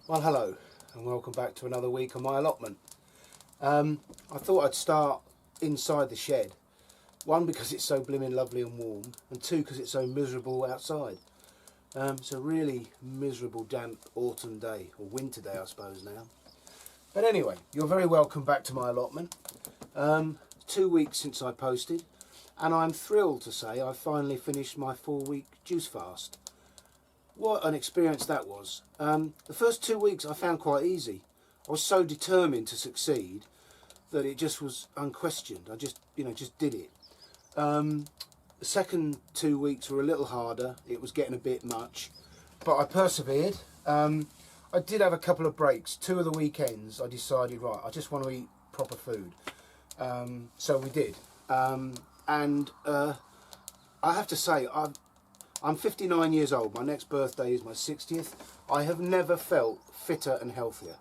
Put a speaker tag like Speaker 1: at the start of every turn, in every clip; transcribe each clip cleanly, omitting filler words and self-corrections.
Speaker 1: Well, hello and welcome back to another week on my allotment. I thought I'd start inside the shed. One, because it's so blimmin' lovely and warm, and two, because it's so miserable outside. It's a really miserable, damp autumn day, or winter day I suppose now. But anyway, you're very welcome back to my allotment. 2 weeks since I posted, and I'm thrilled to say I finally finished my 4-week juice fast. What an experience that was. The first 2 weeks I found quite easy. I was so determined to succeed that it just was unquestioned. I just did it. The second 2 weeks were a little harder. It was getting a bit much, but I persevered. I did have a couple of breaks. 2 of the weekends I decided, right, I just want to eat proper food. So we did. And I have to say, I'm 59 years old. My next birthday is my 60th. I have never felt fitter and healthier.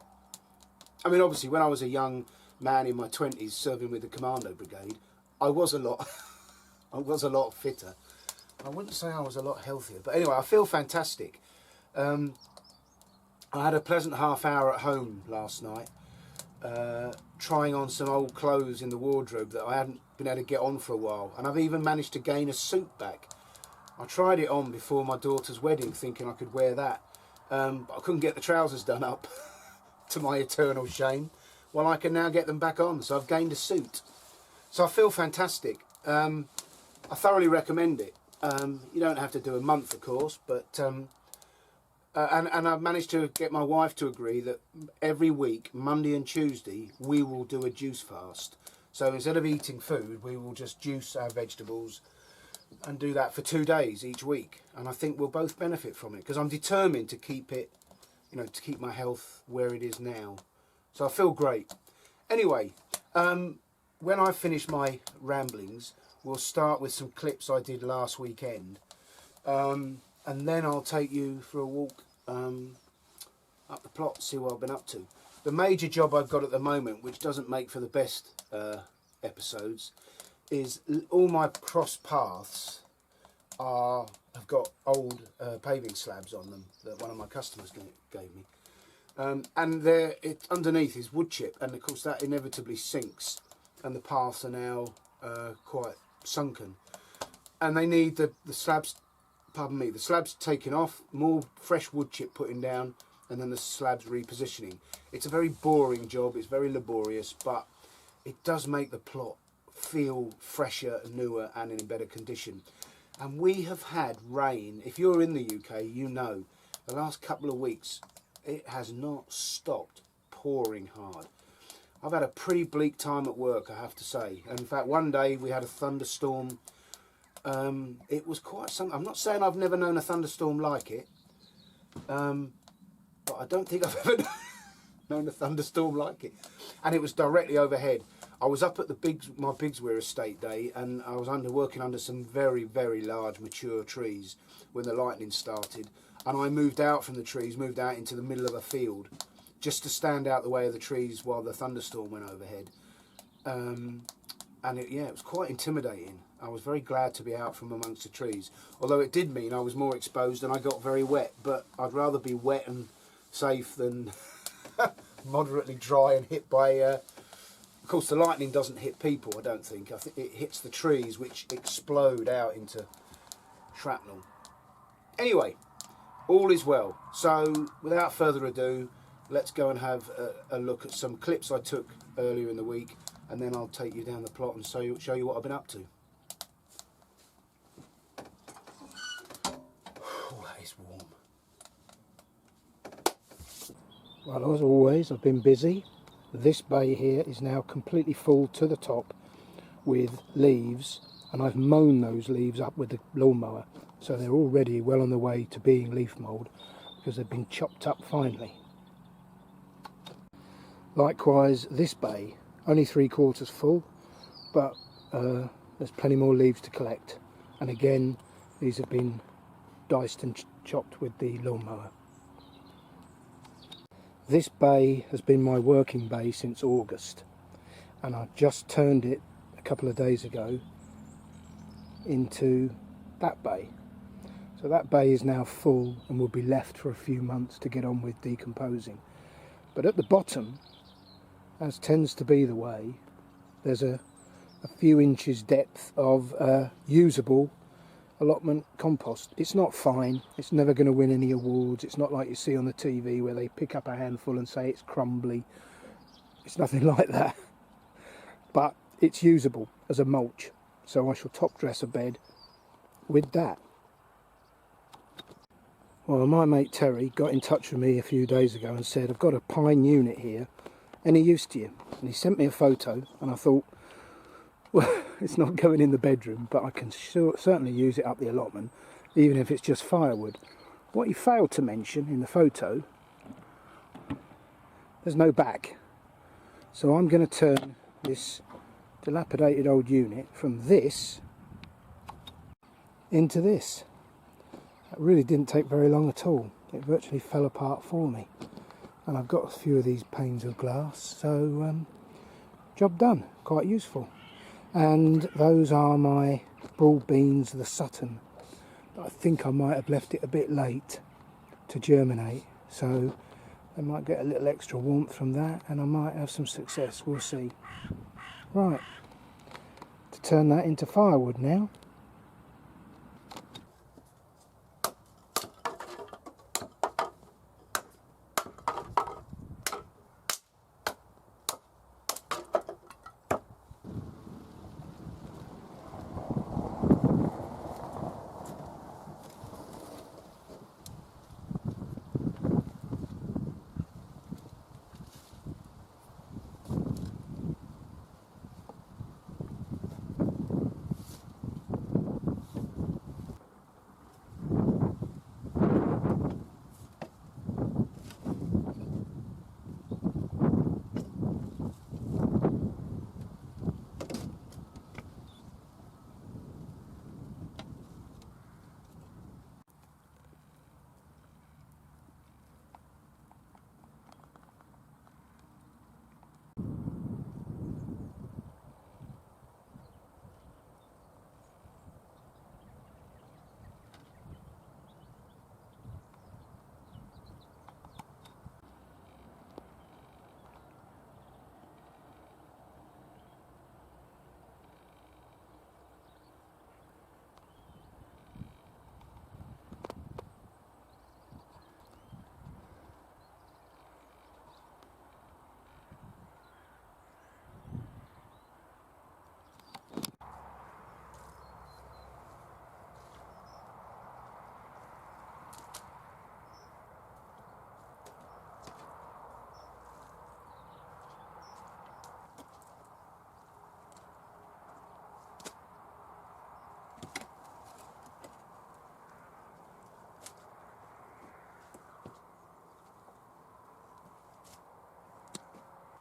Speaker 1: I mean, obviously, when I was a young man in my 20s serving with the Commando Brigade, I was a lot, I was a lot fitter. I wouldn't say I was a lot healthier, but anyway, I feel fantastic. I had a pleasant half hour at home last night, trying on some old clothes in the wardrobe that I hadn't been able to get on for a while, and I've even managed to gain a suit back. I tried it on before my daughter's wedding thinking I could wear that, but I couldn't get the trousers done up, to my eternal shame. Well, I can now get them back on, so I've gained a suit. So I feel fantastic. I thoroughly recommend it. You don't have to do a month, of course, but and I've managed to get my wife to agree that every week, Monday and Tuesday, we will do a juice fast. So instead of eating food, we will just juice our vegetables and do that for 2 days each week, and I think we'll both benefit from it because I'm determined to keep it, to keep my health where it is now. So I feel great. Anyway, when I finish my ramblings, we'll start with some clips I did last weekend, and then I'll take you for a walk up the plot, see what I've been up to. The major job I've got at the moment, which doesn't make for the best episodes, is all my cross paths have got old paving slabs on them that one of my customers gave me, and underneath is wood chip, and of course that inevitably sinks, and the paths are now quite sunken, and they need the slabs, the slabs taken off, more fresh wood chip putting down, and then the slabs repositioning. It's a very boring job, it's very laborious, but it does make the plot feel fresher, newer, and in better condition. And we have had rain. If you're in the UK, you know the last couple of weeks it has not stopped pouring hard. I've had a pretty bleak time at work, I have to say. And in fact, one day we had a thunderstorm. It was quite something. I'm not saying I've never known a thunderstorm like it, but I don't think I've ever known a thunderstorm like it. And it was directly overhead. I was up at my Bigswear estate day, and I was working under some very, very large mature trees when the lightning started. And I moved out from the trees, moved out into the middle of a field, just to stand out the way of the trees while the thunderstorm went overhead. And it was quite intimidating. I was very glad to be out from amongst the trees, although it did mean I was more exposed and I got very wet. But I'd rather be wet and safe than moderately dry and hit by... Of course, the lightning doesn't hit people, I don't think. I think it hits the trees, which explode out into shrapnel. Anyway, all is well. So, without further ado, let's go and have a look at some clips I took earlier in the week, and then I'll take you down the plot and show you what I've been up to. Oh, that is warm. Well, as always, I've been busy. This bay here is now completely full to the top with leaves, and I've mown those leaves up with the lawnmower, so they're already well on the way to being leaf mould because they've been chopped up finely. Likewise, this bay, only 3/4 full, but there's plenty more leaves to collect, and again these have been diced and chopped with the lawnmower. This bay has been my working bay since August, and I just turned it a couple of days ago into that bay. So that bay is now full and will be left for a few months to get on with decomposing. But at the bottom, as tends to be the way, there's a few inches depth of usable allotment compost. It's not fine, it's never going to win any awards, it's not like you see on the TV where they pick up a handful and say it's crumbly. It's nothing like that, but it's usable as a mulch, so I shall top dress a bed with that. Well, my mate Terry got in touch with me a few days ago and said, I've got a pine unit here, any use to you? And he sent me a photo, and I thought, well, it's not going in the bedroom, but I can certainly use it up the allotment, even if it's just firewood. What he failed to mention in the photo, there's no back. So I'm going to turn this dilapidated old unit from this into this. That really didn't take very long at all. It virtually fell apart for me. And I've got a few of these panes of glass, so job done, quite useful. And those are my broad beans, the Sutton. I think I might have left it a bit late to germinate, so I might get a little extra warmth from that and I might have some success, we'll see. Right, to turn that into firewood now.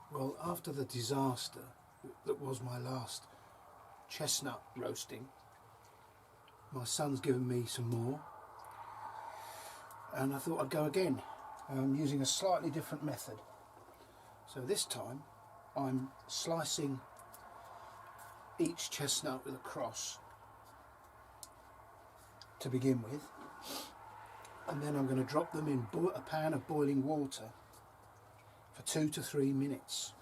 Speaker 1: Well, after the disaster that was my last chestnut roasting, my son's given me some more, and I thought I'd go again, using a slightly different method. So this time I'm slicing each chestnut with a cross to begin with, and then I'm going to drop them in a pan of boiling water for 2 to 3 minutes.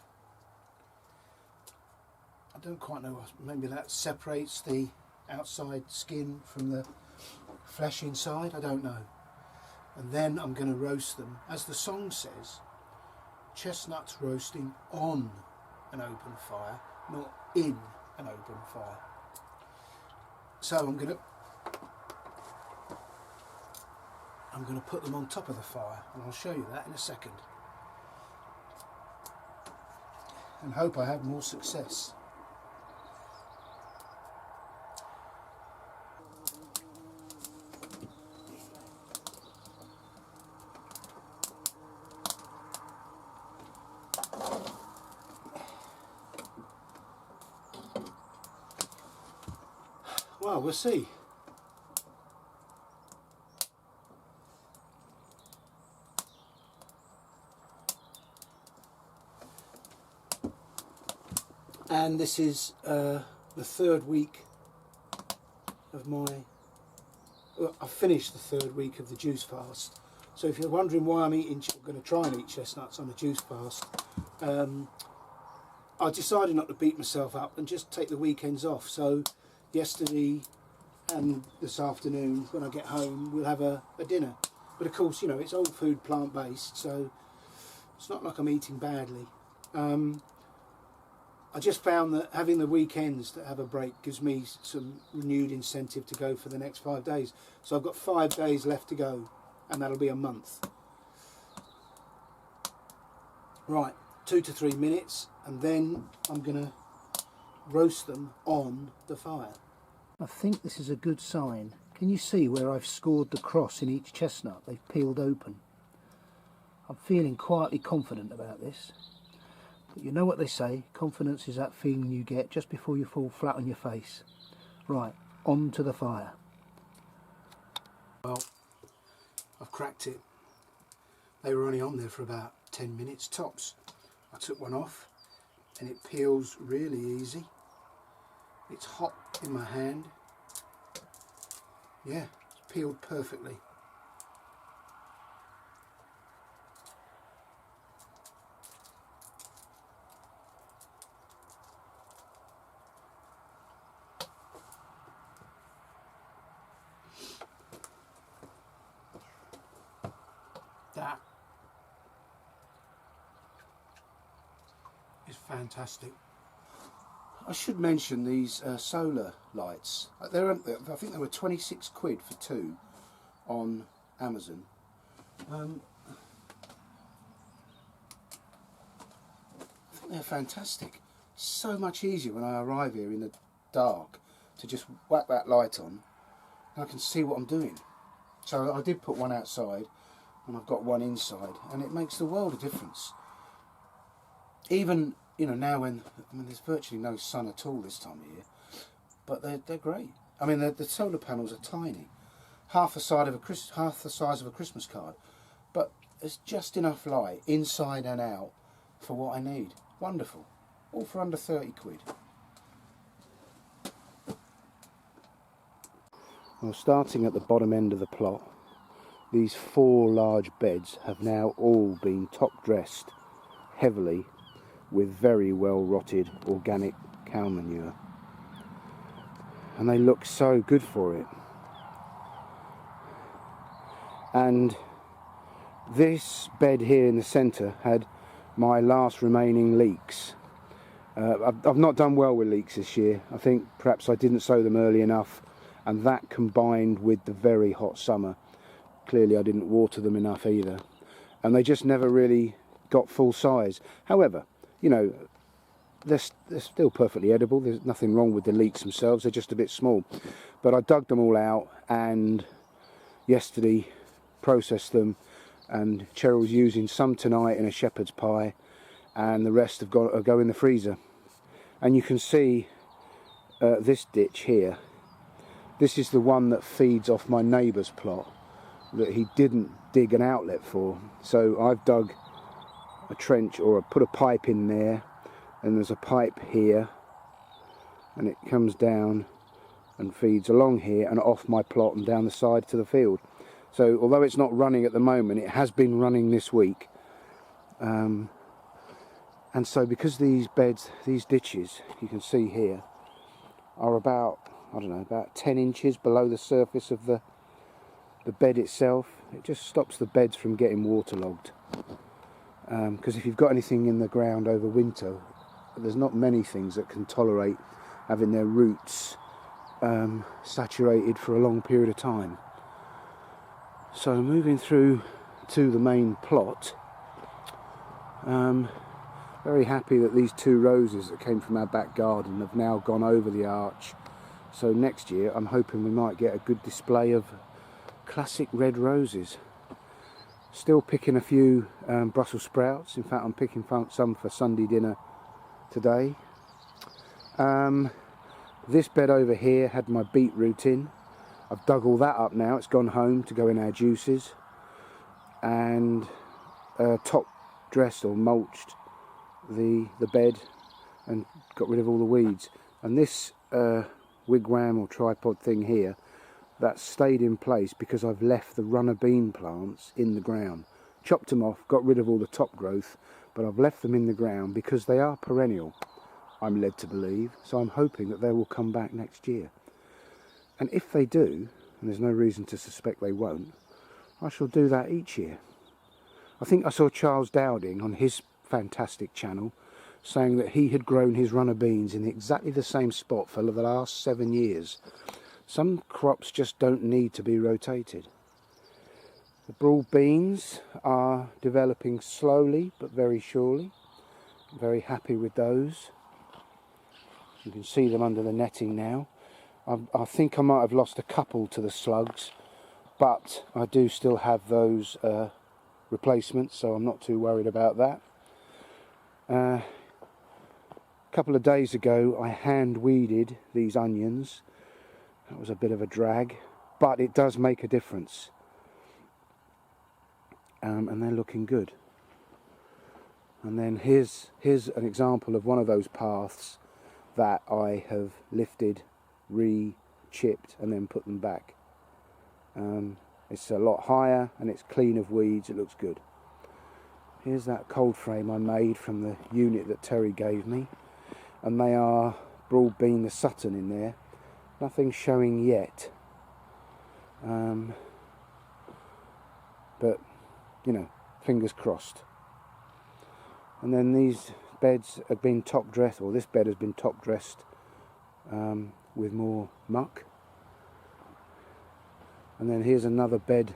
Speaker 1: I don't quite know, maybe that separates the outside skin from the flesh inside, I don't know. And then I'm going to roast them, as the song says, chestnuts roasting on an open fire, not in an open fire. So I'm going to put them on top of the fire, and I'll show you that in a second. And hope I have more success. Well, we'll see. And this is the 3rd week of my I've finished the 3rd week of the juice fast. So if you're wondering why I'm going to try and eat chestnuts on a juice fast, I decided not to beat myself up and just take the weekends off. So yesterday and this afternoon when I get home, we'll have a dinner. But of course, you know, it's all food plant-based, so it's not like I'm eating badly. I just found that having the weekends to have a break gives me some renewed incentive to go for the next 5 days. So I've got 5 days left to go, and that'll be a month. Right, 2 to 3 minutes, and then I'm going to roast them on the fire. I think this is a good sign. Can you see where I've scored the cross in each chestnut? They've peeled open. I'm feeling quietly confident about this. But you know what they say, confidence is that feeling you get just before you fall flat on your face. Right, on to the fire. Well, I've cracked it. They were only on there for about 10 minutes tops. I took one off and it peels really easy. It's hot in my hand. Yeah, it's peeled perfectly. That is fantastic. I should mention these solar lights. I think they were 26 quid for 2 on Amazon. I think they're fantastic. So much easier when I arrive here in the dark to just whack that light on and I can see what I'm doing. So I did put one outside and I've got one inside, and it makes the world of difference. Even, you know, now when, I mean, there's virtually no sun at all this time of year, but they're great. I mean, the solar panels are tiny, half the size of a Christmas card, but there's just enough light inside and out for what I need. Wonderful. All for under 30 quid. Well, starting at the bottom end of the plot, these 4 large beds have now all been top dressed heavily with very well rotted organic cow manure, and they look so good for it. And this bed here in the centre had my last remaining leeks. I've not done well with leeks this year. I think perhaps I didn't sow them early enough, and that combined with the very hot summer, clearly I didn't water them enough either, and they just never really got full size. However, you know, they're still perfectly edible. There's nothing wrong with the leeks themselves, they're just a bit small. But I dug them all out and yesterday processed them, and Cheryl's using some tonight in a shepherd's pie, and the rest have got to go in the freezer. And you can see this ditch here. This is the one that feeds off my neighbour's plot that he didn't dig an outlet for. So I've dug a trench, or I put a pipe in there, and there's a pipe here, and it comes down and feeds along here and off my plot and down the side to the field. So although it's not running at the moment, it has been running this week. And so because these beds, these ditches, you can see here, are about, I don't know, about 10 inches below the surface of the bed itself, it just stops the beds from getting waterlogged. Because if you've got anything in the ground over winter, there's not many things that can tolerate having their roots saturated for a long period of time. So moving through to the main plot, very happy that these 2 roses that came from our back garden have now gone over the arch. So next year I'm hoping we might get a good display of classic red roses. Still picking a few Brussels sprouts. In fact, I'm picking some for Sunday dinner today. This bed over here had my beetroot in. I've dug all that up now. It's gone home to go in our juices, and top dressed or mulched the bed and got rid of all the weeds. And this wigwam or tripod thing here, that's stayed in place because I've left the runner bean plants in the ground. Chopped them off, got rid of all the top growth, but I've left them in the ground because they are perennial, I'm led to believe, so I'm hoping that they will come back next year. And if they do, and there's no reason to suspect they won't, I shall do that each year. I think I saw Charles Dowding on his fantastic channel saying that he had grown his runner beans in exactly the same spot for the last 7 years. Some crops just don't need to be rotated. The broad beans are developing slowly but very surely. I'm very happy with those. You can see them under the netting now. I think I might have lost a couple to the slugs, but I do still have those replacements, so I'm not too worried about that. A couple of days ago I hand weeded these onions. That was a bit of a drag, but it does make a difference. And they're looking good. And then here's an example of one of those paths that I have lifted, re-chipped and then put them back. It's a lot higher and it's clean of weeds, it looks good. Here's that cold frame I made from the unit that Terry gave me, and they are broad bean the Sutton in there. Nothing showing yet, but you know, fingers crossed. And then these beds have been top dressed, or this bed has been top dressed with more muck. And then here's another bed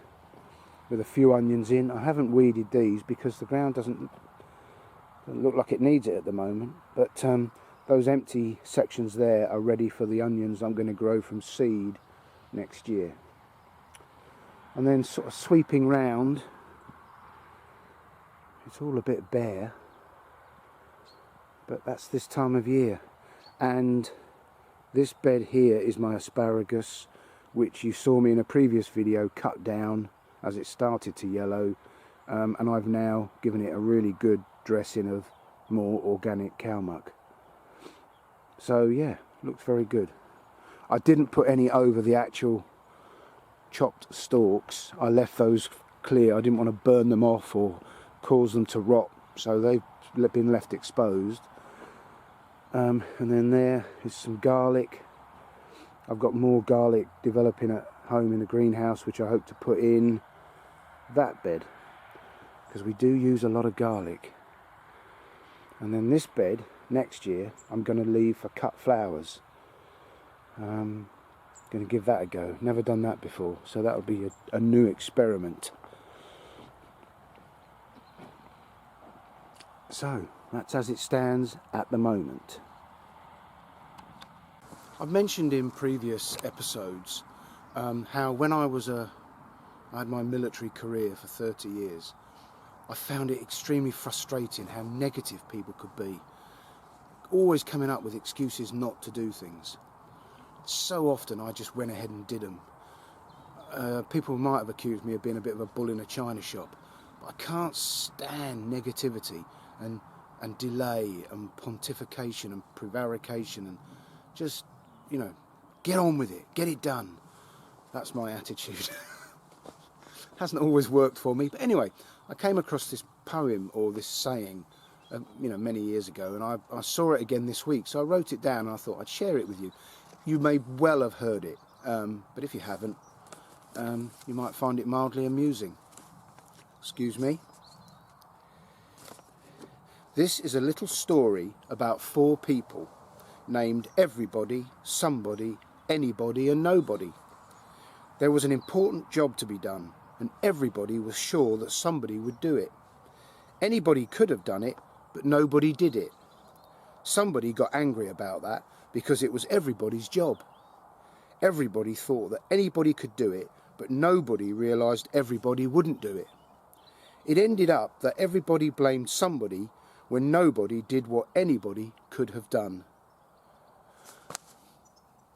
Speaker 1: with a few onions in. I haven't weeded these because the ground doesn't look like it needs it at the moment, but those empty sections there are ready for the onions I'm going to grow from seed next year. And then sort of sweeping round, it's all a bit bare, but that's this time of year. And this bed here is my asparagus, which you saw me in a previous video cut down as it started to yellow, and I've now given it a really good dressing of more organic cow muck. So yeah, looks very good. I didn't put any over the actual chopped stalks. I left those clear. I didn't want to burn them off or cause them to rot, so they've been left exposed. And then there is some garlic. I've got more garlic developing at home in the greenhouse, which I hope to put in that bed, because we do use a lot of garlic. And then this bed next year I'm going to leave for cut flowers. Going to give that a go. Never done that before, so that'll be a new experiment. So that's as it stands at the moment. I've mentioned in previous episodes how when I had my military career for 30 years, I found it extremely frustrating how negative people could be, always coming up with excuses not to do things. So often I just went ahead and did them. People might have accused me of being a bit of a bull in a china shop, but I can't stand negativity and delay and pontification and prevarication, and just, you know, get on with it, get it done. That's my attitude. Hasn't always worked for me, but anyway, I came across this poem or this saying many years ago, and I saw it again this week, so I wrote it down and I thought I'd share it with you. You may well have heard it, but if you haven't, you might find it mildly amusing. Excuse me. This is a little story about 4 people named Everybody, Somebody, Anybody and Nobody. There was an important job to be done, and everybody was sure that somebody would do it. Anybody could have done it, but nobody did it. Somebody got angry about that because it was everybody's job. Everybody thought that anybody could do it, but nobody realised everybody wouldn't do it. It ended up that everybody blamed somebody when nobody did what anybody could have done.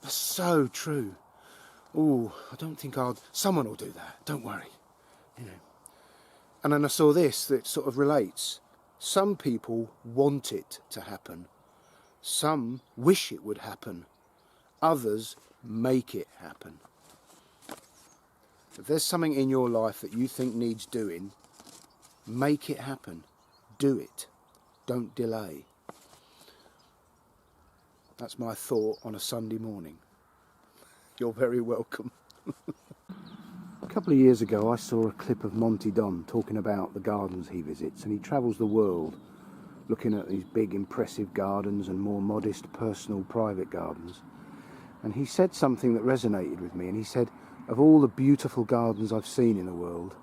Speaker 1: That's so true. Oh, I don't think someone will do that, don't worry. You know. And then I saw this that sort of relates. Some people want it to happen. Some wish it would happen. Others make it happen. If there's something in your life that you think needs doing, make it happen. Do it. Don't delay. That's my thought on a Sunday morning. You're very welcome. A couple of years ago I saw a clip of Monty Don talking about the gardens he visits, and he travels the world looking at these big impressive gardens and more modest personal private gardens. And he said something that resonated with me, and he said, of all the beautiful gardens I've seen in the world,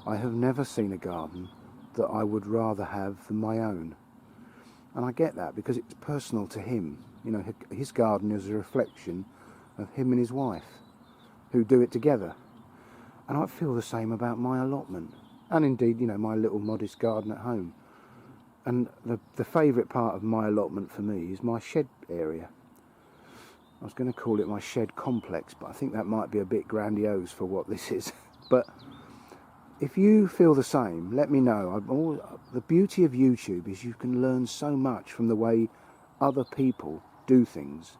Speaker 1: I have never seen a garden that I would rather have than my own. And I get that because it's personal to him. You know, his garden is a reflection of him and his wife, who do it together. And I feel the same about my allotment, and indeed, you know, my little modest garden at home. And the favourite part of my allotment for me is my shed area. I was going to call it my shed complex, but I think that might be a bit grandiose for what this is. But if you feel the same, let me know. The beauty of YouTube is you can learn so much from the way other people do things,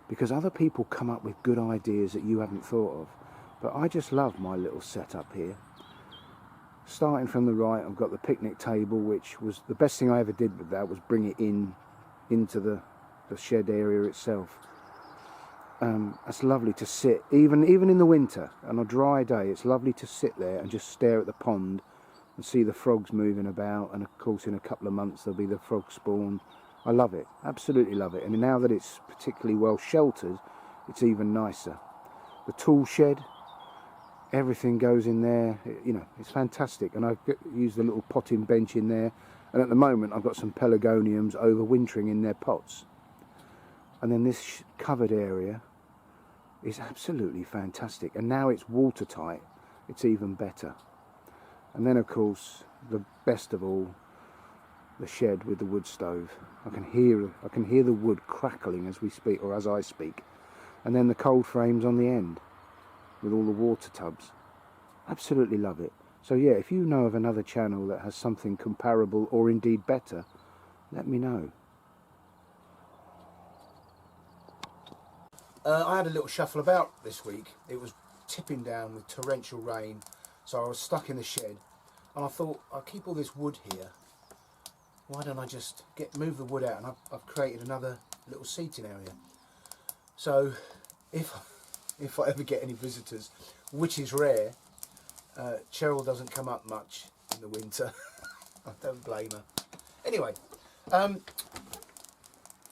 Speaker 1: because other people come up with good ideas that you haven't thought of. But I just love my little setup here. Starting from the right, I've got the picnic table, which was the best thing I ever did with that, was bring it into the shed area itself. It's lovely to sit, even in the winter, on a dry day, it's lovely to sit there and just stare at the pond and see the frogs moving about, and of course in a couple of months there'll be the frog spawn. I love it, absolutely love it, and now that it's particularly well sheltered, it's even nicer. The tool shed, everything goes in there, you know, it's fantastic. And I've used the little potting bench in there, and at the moment I've got some pelargoniums overwintering in their pots. And then this covered area is absolutely fantastic, and now it's watertight, it's even better. And then of course, the best of all, the shed with the wood stove. I can hear the wood crackling as we speak, or as I speak. And then the cold frames on the end with all the water tubs. Absolutely love it. So yeah, if you know of another channel that has something comparable or indeed better, let me know. I had a little shuffle about this week. It was tipping down with torrential rain, so I was stuck in the shed, and I thought, I'll keep all this wood here. Why don't I just move the wood out? And I've created another little seating area. So if I ever get any visitors, which is rare, Cheryl doesn't come up much in the winter. I don't blame her. Anyway,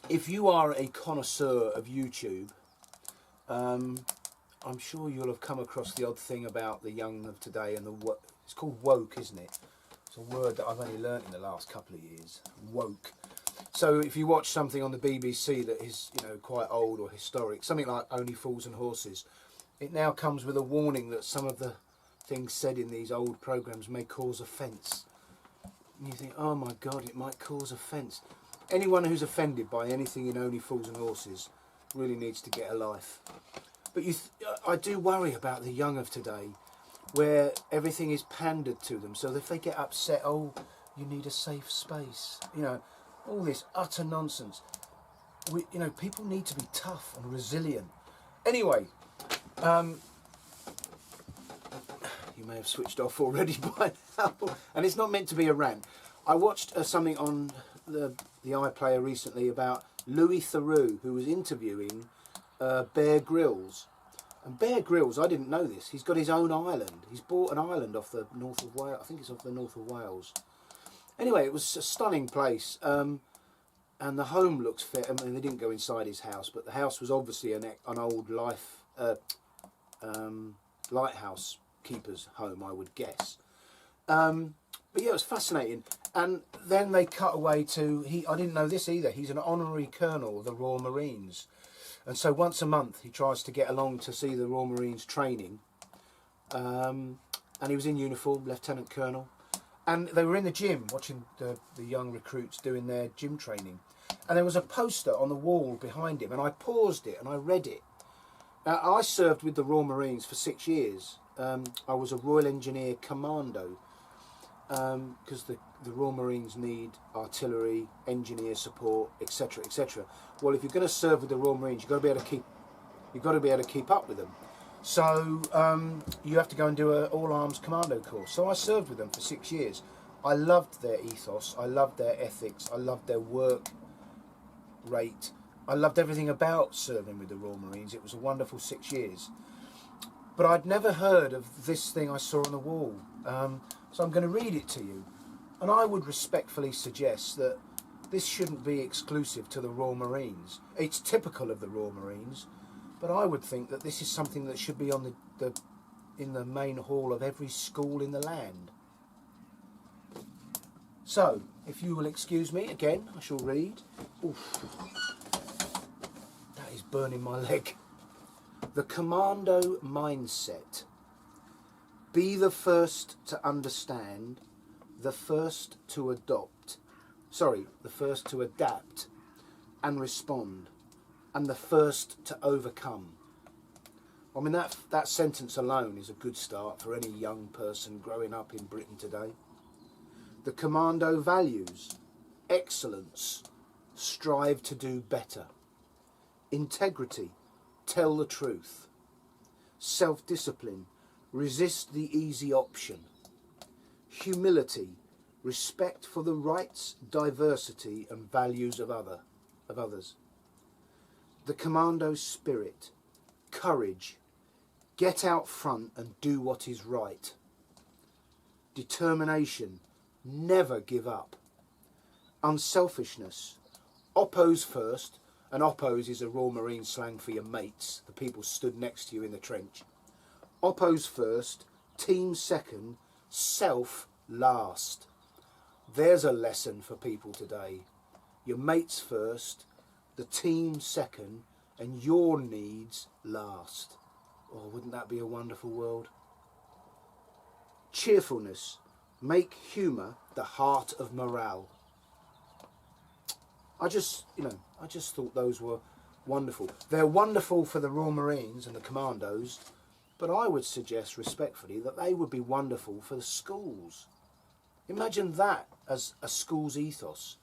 Speaker 1: if you are a connoisseur of YouTube, I'm sure you'll have come across the odd thing about the young of today, and it's called woke, isn't it? It's a word that I've only learnt in the last couple of years. Woke. So if you watch something on the BBC that is, you know, quite old or historic, something like Only Fools and Horses, it now comes with a warning that some of the things said in these old programmes may cause offence. And you think, oh my God, it might cause offence. Anyone who's offended by anything in Only Fools and Horses really needs to get a life. But I do worry about the young of today, where everything is pandered to them. So if they get upset, oh, you need a safe space, you know, all this utter nonsense. You know, people need to be tough and resilient. Anyway, you may have switched off already by now, and it's not meant to be a rant. I watched something on the iPlayer recently about Louis Theroux, who was interviewing Bear Grylls. And Bear Grylls, I didn't know this, he's got his own island. He's bought an island off the north of Wales. I think it's off the north of Wales. Anyway, it was a stunning place, and the home looks fair. I mean, they didn't go inside his house, but the house was obviously an old lighthouse keeper's home, I would guess. But yeah, it was fascinating. And then they cut away to, I didn't know this either, he's an honorary colonel of the Royal Marines. And so once a month he tries to get along to see the Royal Marines training. And he was in uniform, Lieutenant Colonel. And they were in the gym watching the young recruits doing their gym training. And there was a poster on the wall behind him, and I paused it and I read it. Now, I served with the Royal Marines for 6 years. I was a Royal Engineer Commando, because the Royal Marines need artillery, engineer support, etc., etc. Well, if you're going to serve with the Royal Marines, you've got to be able to keep up with them. So you have to go and do an all-arms commando course. So I served with them for 6 years. I loved their ethos, I loved their ethics, I loved their work rate. I loved everything about serving with the Royal Marines. It was a wonderful 6 years. But I'd never heard of this thing I saw on the wall. So I'm going to read it to you. And I would respectfully suggest that this shouldn't be exclusive to the Royal Marines. It's typical of the Royal Marines. But I would think that this is something that should be on in the main hall of every school in the land. So, if you will excuse me, again, I shall read. Oof. That is burning my leg. The commando mindset. Be the first to understand, the first to adapt and respond, and the first to overcome. I mean, that sentence alone is a good start for any young person growing up in Britain today. The commando values: excellence, strive to do better; integrity, tell the truth; self-discipline, resist the easy option; humility, respect for the rights, diversity and values of others; the commando spirit, courage, get out front and do what is right; determination, never give up; unselfishness, oppose first, and oppose is a Royal Marine slang for your mates, the people stood next to you in the trench. Oppose first, team second, self last. There's a lesson for people today. Your mates first, the team second, and your needs last. Oh, wouldn't that be a wonderful world? Cheerfulness, make humour the heart of morale. I just thought those were wonderful. They're wonderful for the Royal Marines and the Commandos, but I would suggest respectfully that they would be wonderful for the schools. Imagine that as a school's ethos.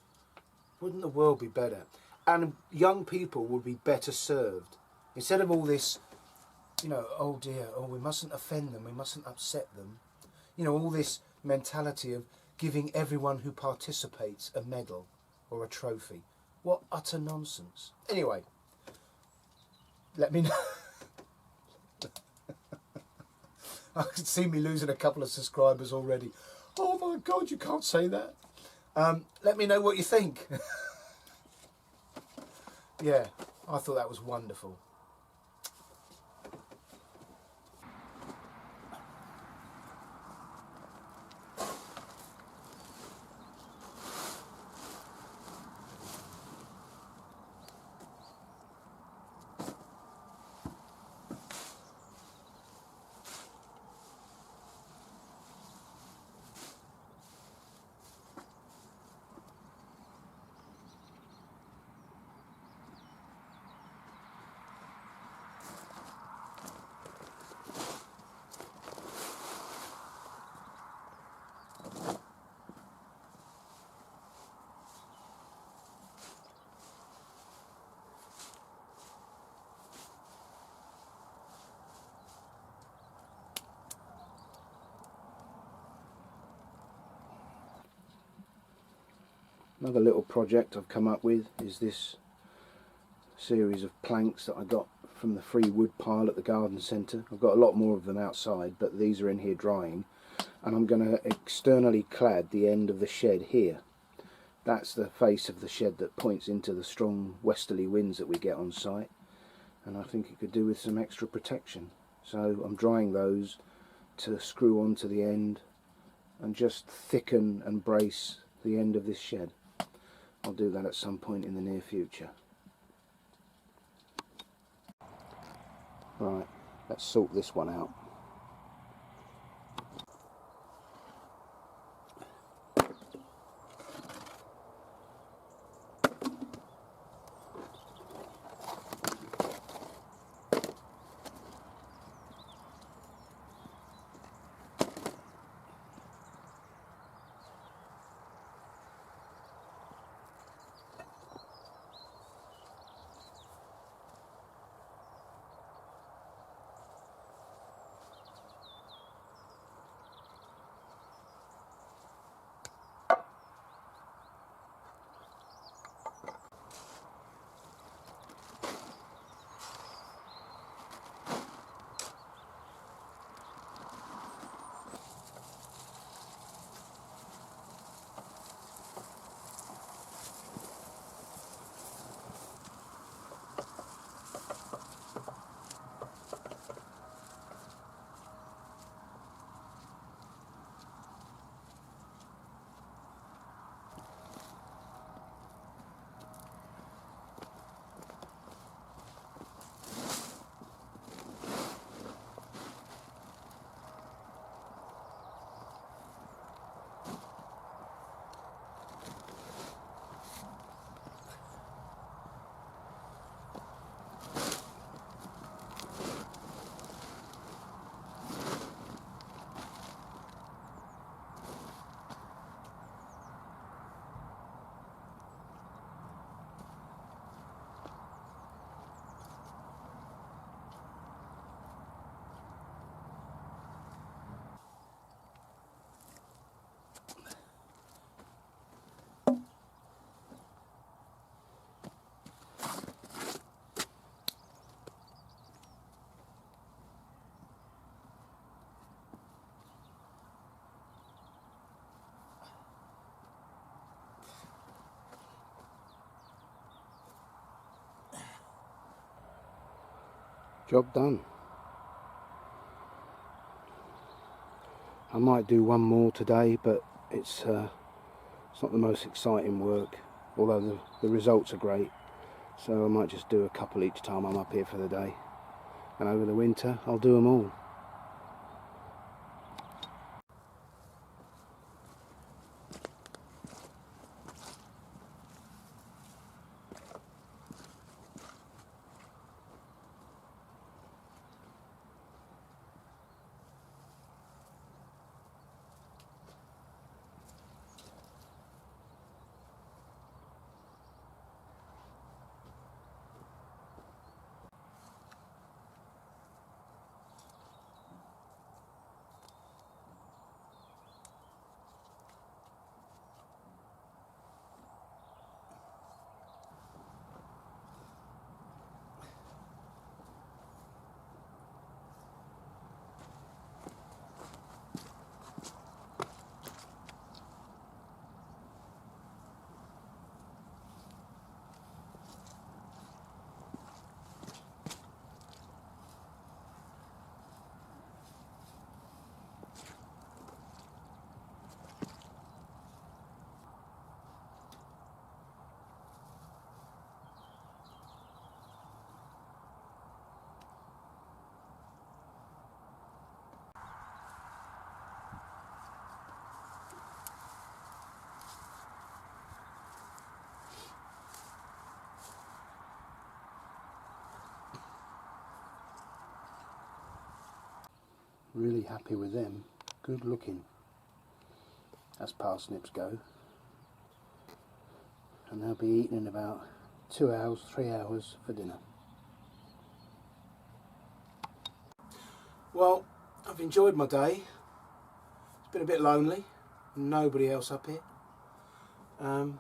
Speaker 1: Wouldn't the world be better? And young people would be better served. Instead of all this, oh dear, we mustn't offend them, we mustn't upset them. All this mentality of giving everyone who participates a medal or a trophy. What utter nonsense. Anyway, let me know. I can see me losing a couple of subscribers already. Oh my God, you can't say that. Let me know what you think. Yeah, I thought that was wonderful. Another little project I've come up with is this series of planks that I got from the free wood pile at the garden centre. I've got a lot more of them outside, but these are in here drying, and I'm going to externally clad the end of the shed here. That's the face of the shed that points into the strong westerly winds that we get on site, and I think it could do with some extra protection. So I'm drying those to screw onto the end and just thicken and brace the end of this shed. I'll do that at some point in the near future. Right, let's sort this one out. Job done. I might do one more today, but it's not the most exciting work, although the results are great. So I might just do a couple each time I'm up here for the day, and over the winter I'll do them all. Really happy with them. Good looking, as parsnips go. And they'll be eaten in about 2 hours, 3 hours for dinner. Well, I've enjoyed my day. It's been a bit lonely, nobody else up here. And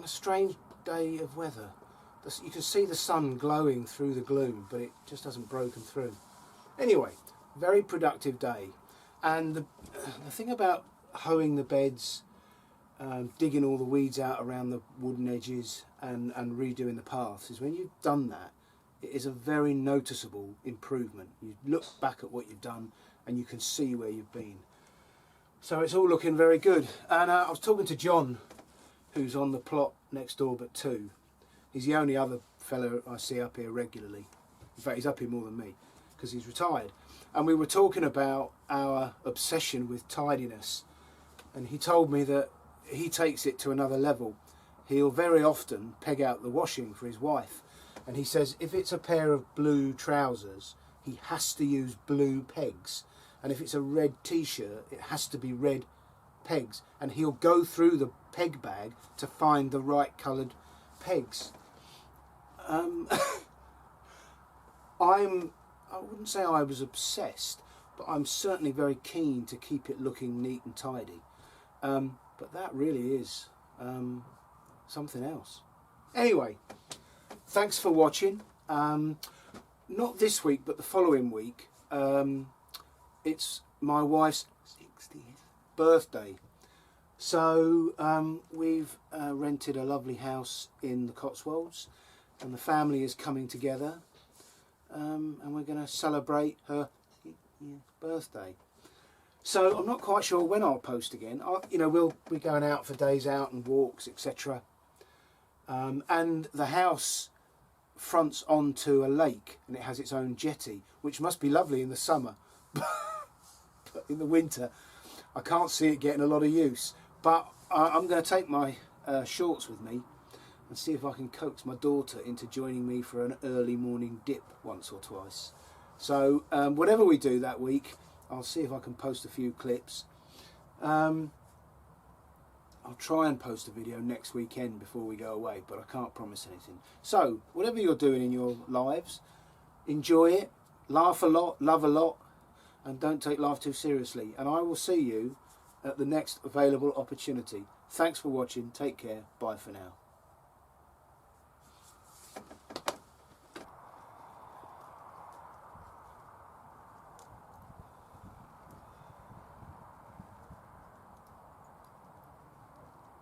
Speaker 1: a strange day of weather. You can see the sun glowing through the gloom, but it just hasn't broken through. Anyway, very productive day. And the thing about hoeing the beds, digging all the weeds out around the wooden edges and redoing the paths is when you've done that, it is a very noticeable improvement. You look back at what you've done and you can see where you've been. So it's all looking very good. And I was talking to John, who's on the plot next door but two. He's the only other fellow I see up here regularly. In fact, he's up here more than me because he's retired. And we were talking about our obsession with tidiness. And he told me that he takes it to another level. He'll very often peg out the washing for his wife. And he says if it's a pair of blue trousers, he has to use blue pegs. And if it's a red t-shirt, it has to be red pegs. And he'll go through the peg bag to find the right coloured pegs. I wouldn't say I was obsessed, but I'm certainly very keen to keep it looking neat and tidy. But that really is something else. Anyway, thanks for watching. Not this week, but the following week. It's my wife's 60th birthday. So we've rented a lovely house in the Cotswolds, and the family is coming together. And we're going to celebrate her birthday. So I'm not quite sure when I'll post again. We'll be going out for days out and walks, etc. And the house fronts onto a lake, and it has its own jetty, which must be lovely in the summer. But in the winter, I can't see it getting a lot of use. But I'm going to take my shorts with me and see if I can coax my daughter into joining me for an early morning dip once or twice. So whatever we do that week, I'll see if I can post a few clips. I'll try and post a video next weekend before we go away, but I can't promise anything. So whatever you're doing in your lives, enjoy it, laugh a lot, love a lot, and don't take life too seriously. And I will see you at the next available opportunity. Thanks for watching. Take care. Bye for now.